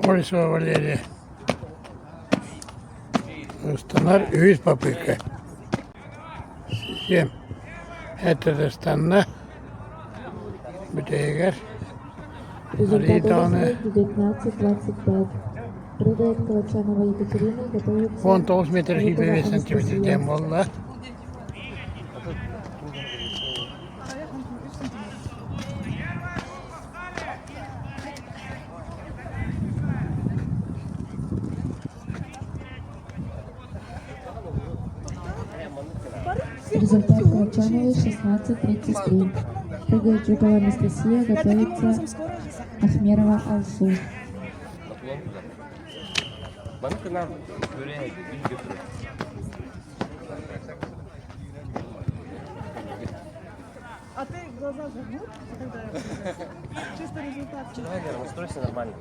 Ольсова Валерия. Станар ühis paprika. Съем это станна. Бутейгер. Результат Аританы. 19-25. Прыгает Калачанова Екатерина, готовится... Фон 9 метр Липова 25 сантиметр Анастасия. дем valla. Результат Калачановой 16-33. Прыгает Жукова Анастасия, готовится Ахмерова Алсу. Bana kınar böreğe gül götürür. А ты глаза загнут, когда чисто результат. Давай, Вера, настройся нормально.